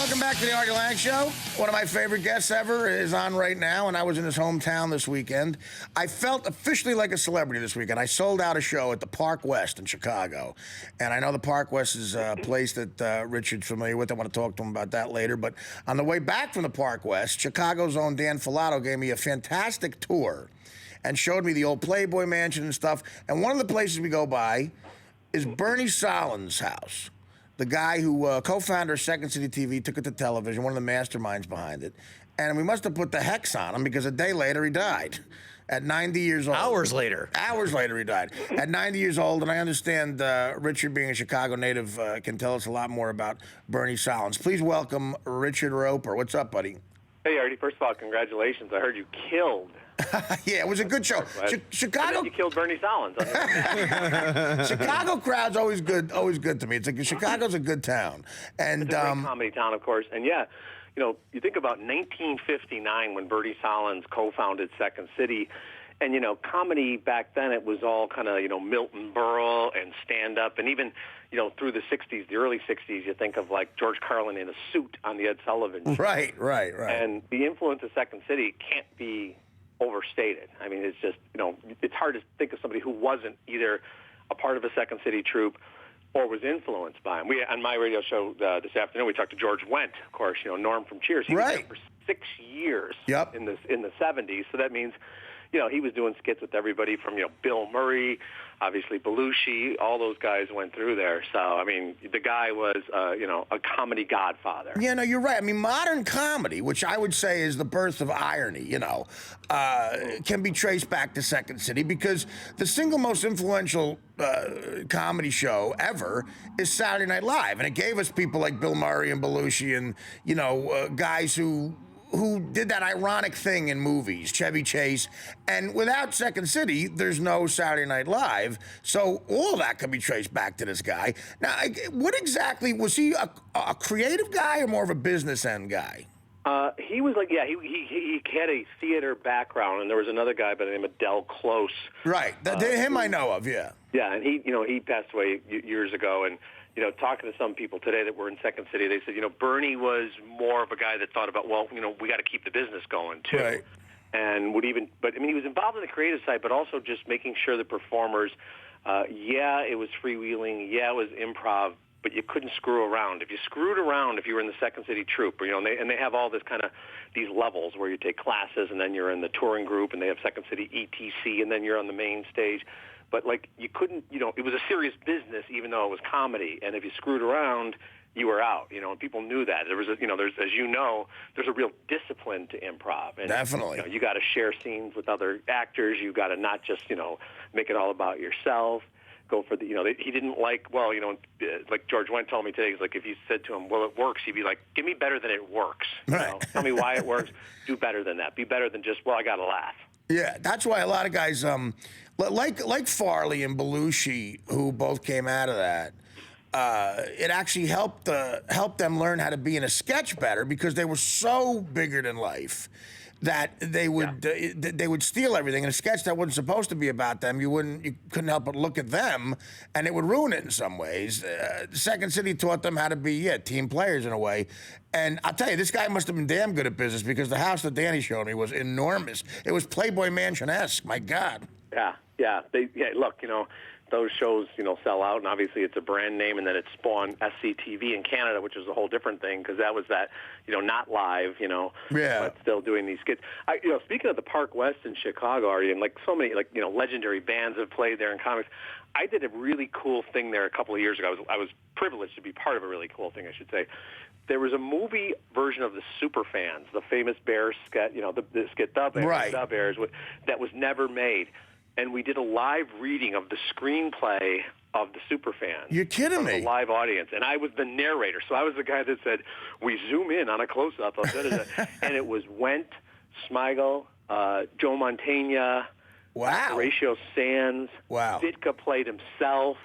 welcome back to the Artie Lange Show. One of my favorite guests ever is on right now, and I was in his hometown this weekend. I felt officially like a celebrity this weekend. I sold out a show at the Park West in Chicago, and I know the Park West is a place that Richard's familiar with. I want to talk to him about that later, but on the way back from the Park West, Chicago's own Dan Filato gave me a fantastic tour and showed me the old Playboy Mansion and stuff, and one of the places we go by is Bernie Sahlins' house. The guy who co-founder of Second City TV, took it to television, one of the masterminds behind it. And we must have put the hex on him because a day later he died at 90 years old. Hours later he died. At 90 years old, and I understand Richard, being a Chicago native, can tell us a lot more about Bernie Sahlins. Please welcome Richard Roeper. What's up, buddy? Hey, Artie. First of all, congratulations. I heard you killed. Yeah, it was a good show. Chicago. You killed Bernie Sahlins. Chicago crowd's always good to me. It's like Chicago's a good town, and it's a great comedy town, of course. And yeah, you know, you think about 1959 when Bernie Sahlins co-founded Second City, and you know, comedy back then it was all kind of Milton Berle and stand-up, and even through the '60s, the early '60s, you think of like George Carlin in a suit on the Ed Sullivan Show. Right. And the influence of Second City can't be overstated. I mean, it's just, it's hard to think of somebody who wasn't either a part of a Second City troupe or was influenced by him. On my radio show this afternoon, we talked to George Wendt, of course, Norm from Cheers. He was there for 6 years in the 70s. So that means, he was doing skits with everybody from, Bill Murray, obviously Belushi, all those guys went through there. So, I mean, the guy was, a comedy godfather. Yeah, no, you're right. I mean, modern comedy, which I would say is the birth of irony, can be traced back to Second City because the single most influential comedy show ever is Saturday Night Live. And it gave us people like Bill Murray and Belushi and, guys who did that ironic thing in movies, Chevy Chase. And without Second City, there's no Saturday Night Live. So all that could be traced back to this guy. Now, what exactly, was he a creative guy or more of a business end guy? He was like, he had a theater background, and there was another guy by the name of Del Close. Right, him I know of, yeah. Yeah, and he passed away years ago, and talking to some people today that were in Second City, they said, Bernie was more of a guy that thought about, well, we got to keep the business going, too. Right. And he was involved in the creative side, but also just making sure the performers, it was freewheeling, it was improv, but you couldn't screw around. If you screwed around, if you were in the Second City troupe, and they have all this kind of these levels where you take classes, and then you're in the touring group, and they have Second City ETC, and then you're on the main stage. But, you couldn't, it was a serious business, even though it was comedy. And if you screwed around, you were out, and people knew that. There was, there's a real discipline to improv. And, definitely. You got to share scenes with other actors. You got to not just, make it all about yourself. Go for the, he didn't like George Wendt told me today, he's like, if you said to him, well, it works, he'd be like, give me better than it works. Right. Tell me why it works. Do better than that. Be better than just, well, I got to laugh. Yeah, that's why a lot of guys, like Farley and Belushi, who both came out of that, it actually helped them learn how to be in a sketch better because they were so bigger than life that they would steal everything in a sketch that wasn't supposed to be about them. You couldn't help but look at them, and it would ruin it in some ways. Second City taught them how to be team players in a way. And I'll tell you, this guy must have been damn good at business because the house that Danny showed me was enormous. It was Playboy Mansion-esque. My God. Yeah. Look, those shows, sell out, and obviously it's a brand name, and then it spawned SCTV in Canada, which is a whole different thing because that was that, not live, but still doing these skits. Speaking of the Park West in Chicago, Artie, and so many, legendary bands have played there in comics, I did a really cool thing there a couple of years ago. I was privileged to be part of a really cool thing, I should say. There was a movie version of the Superfans, the famous Bears skit, the skit The Bears, right. The Bears, that was never made. And we did a live reading of the screenplay of the Superfans. You're kidding me. A live audience. And I was the narrator. So I was the guy that said, we zoom in on a close-up. And it was Wendt, Smigel, Joe Mantegna, wow. Horatio Sands. Wow. Ditka played himself.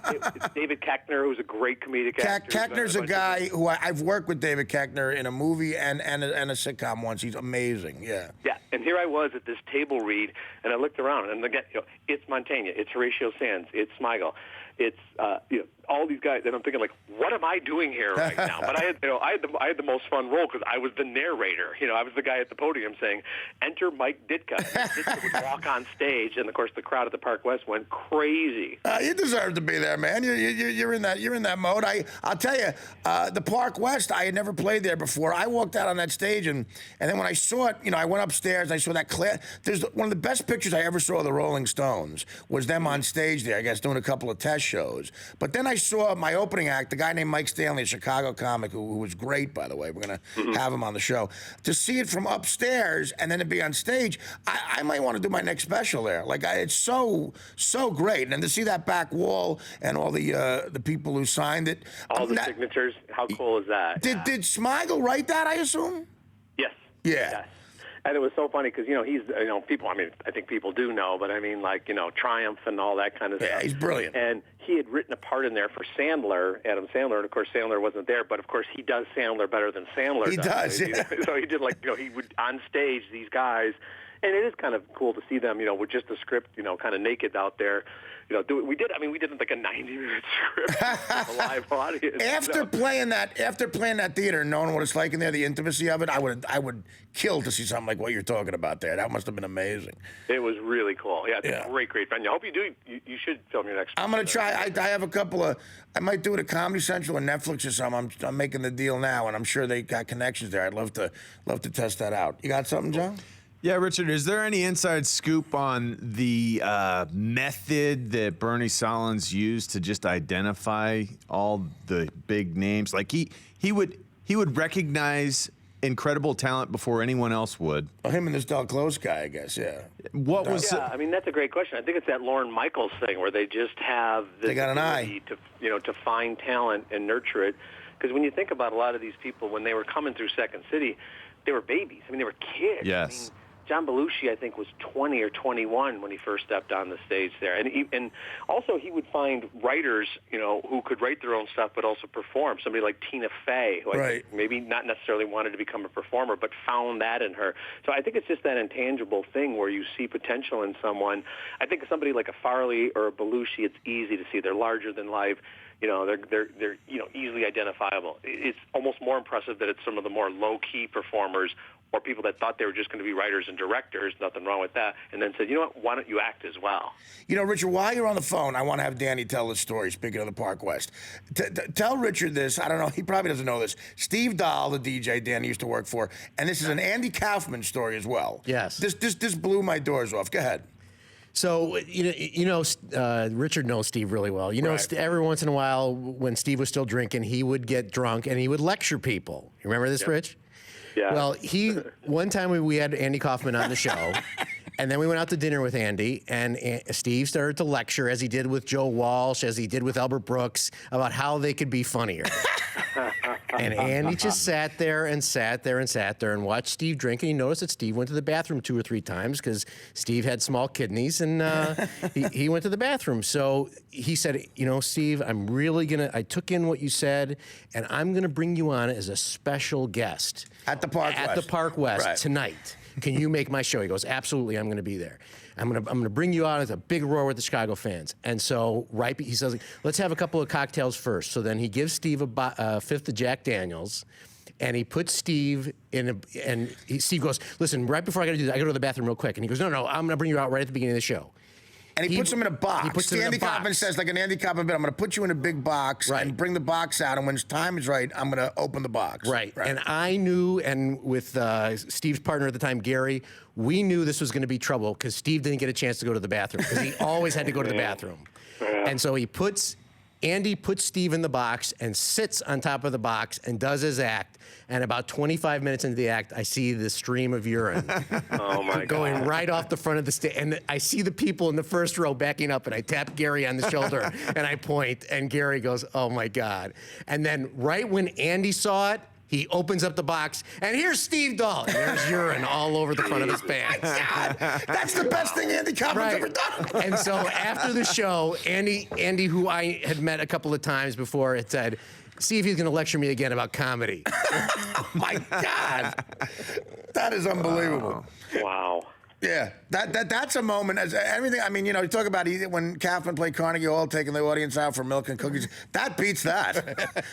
It's David Koechner, who's a great comedic actor. Koechner's a guy who I've worked with David Koechner in a movie and a sitcom once. He's amazing, yeah. Yeah, and here I was at this table read, and I looked around, and again, it's Montaigne, it's Horatio Sands, it's Smigel, it's all these guys, and I'm thinking, like, what am I doing here right now? But I had the most fun role because I was the narrator. I was the guy at the podium saying, "Enter Mike Ditka." And Ditka would walk on stage, and of course the crowd at the Park West went crazy. You deserve to be there, man. You're in that mode. I'll tell you, the Park West. I had never played there before. I walked out on that stage, and then when I saw it, I went upstairs. And I saw that there's one of the best pictures I ever saw of the Rolling Stones was them on stage there. I guess doing a couple of test shows. But then I saw my opening act, a guy named Mike Stanley, a Chicago comic who was great, by the way. We're gonna have him on the show. To see it from upstairs and then to be on stage, I might want to do my next special there. Like it's so great, and then to see that back wall and all the people who signed it, all the signatures. How cool is that? Did Smigel write that? I assume. Yes. Yeah. Yes. And it was so funny because, he's, people, I think people do know, but Triumph and all that kind of stuff. Yeah, he's brilliant. And he had written a part in there for Sandler, Adam Sandler, and of course Sandler wasn't there, but of course he does Sandler better than Sandler does. He does, yeah. So he did he would, on stage, these guys, and it is kind of cool to see them, with just the script, kind of naked out there. We did like a 90-minute script with a live audience. After playing that theater and knowing what it's like in there, the intimacy of it, I would kill to see something like what you're talking about there. That must have been amazing. It was really cool. Yeah, it's a great venue. I hope you do. You should film your next. I'm gonna try. I have a couple of. I might do it at Comedy Central or Netflix or something. I'm making the deal now, and I'm sure they got connections there. I'd love to test that out. You got something, Joe? Yeah, Richard, is there any inside scoop on the method that Bernie Sahlins used to just identify all the big names? Like he would recognize incredible talent before anyone else would. Well, him and this Del Close guy, I guess, yeah. What was? Yeah, that's a great question. I think it's that Lorne Michaels thing where they just have this they got an eye to find talent and nurture it. Because when you think about a lot of these people, when they were coming through Second City, they were babies. They were kids. Yes. John Belushi, I think, was 20 or 21 when he first stepped on the stage there. And also he would find writers, who could write their own stuff but also perform. Somebody like Tina Fey, who I think maybe not necessarily wanted to become a performer but found that in her. So I think it's just that intangible thing where you see potential in someone. I think somebody like a Farley or a Belushi, it's easy to see. They're larger than life. They're easily identifiable. It's almost more impressive that it's some of the more low-key performers or people that thought they were just going to be writers and directors, nothing wrong with that, and then said, you know what, why don't you act as well? Richard, while you're on the phone, I want to have Danny tell the story, speaking of the Park West. Tell Richard this. I don't know. He probably doesn't know this. Steve Dahl, the DJ Danny used to work for, and this is an Andy Kaufman story as well. Yes. This blew my doors off. Go ahead. So, Richard knows Steve really well. Every once in a while, when Steve was still drinking, he would get drunk and he would lecture people. You remember this, Rich? Yeah. Well, one time we had Andy Kaufman on the show, and then we went out to dinner with Andy, and Steve started to lecture, as he did with Joe Walsh, as he did with Albert Brooks, about how they could be funnier. And Andy just sat there and watched Steve drink, and he noticed that Steve went to the bathroom 2 or 3 times because Steve had small kidneys, and he went to the bathroom. So he said, Steve, I took in what you said, and I'm going to bring you on as a special guest. At the Park West tonight. Can you make my show? He goes, absolutely, I'm going to be there. I'm going to bring you out as a big roar with the Chicago fans. And so he says, let's have a couple of cocktails first. So then he gives Steve a fifth of Jack Daniels, and he puts Steve Steve goes, listen, right before I got to do that, I got to go to the bathroom real quick. And he goes, no, I'm going to bring you out right at the beginning of the show. And he puts him in a box. He puts him in a Andy box. Kaufman says, like an Andy Kaufman bit, I'm going to put you in a big box and bring the box out, and when time is right, I'm going to open the box. Right. And I knew, and with Steve's partner at the time, Gary, we knew this was going to be trouble because Steve didn't get a chance to go to the bathroom because he always had to go to the bathroom. Yeah. And so Andy puts Steve in the box and sits on top of the box and does his act. And about 25 minutes into the act, I see the stream of urine going right off the front of the stage. And I see the people in the first row backing up, and I tap Gary on the shoulder and I point, and Gary goes, oh my God. And then right when Andy saw it, He opens up the box, and here's Steve Dahl. And there's urine all over the front of his pants. God, that's the best thing Andy Kaufman's ever done. And so after the show, Andy, who I had met a couple of times before, had said, see if he's going to lecture me again about comedy. Oh, my God. That is unbelievable. Wow. Yeah, that's a moment. As everything, I mean, you talk about when Kaufman played Carnegie Hall, taking the audience out for milk and cookies. That beats that.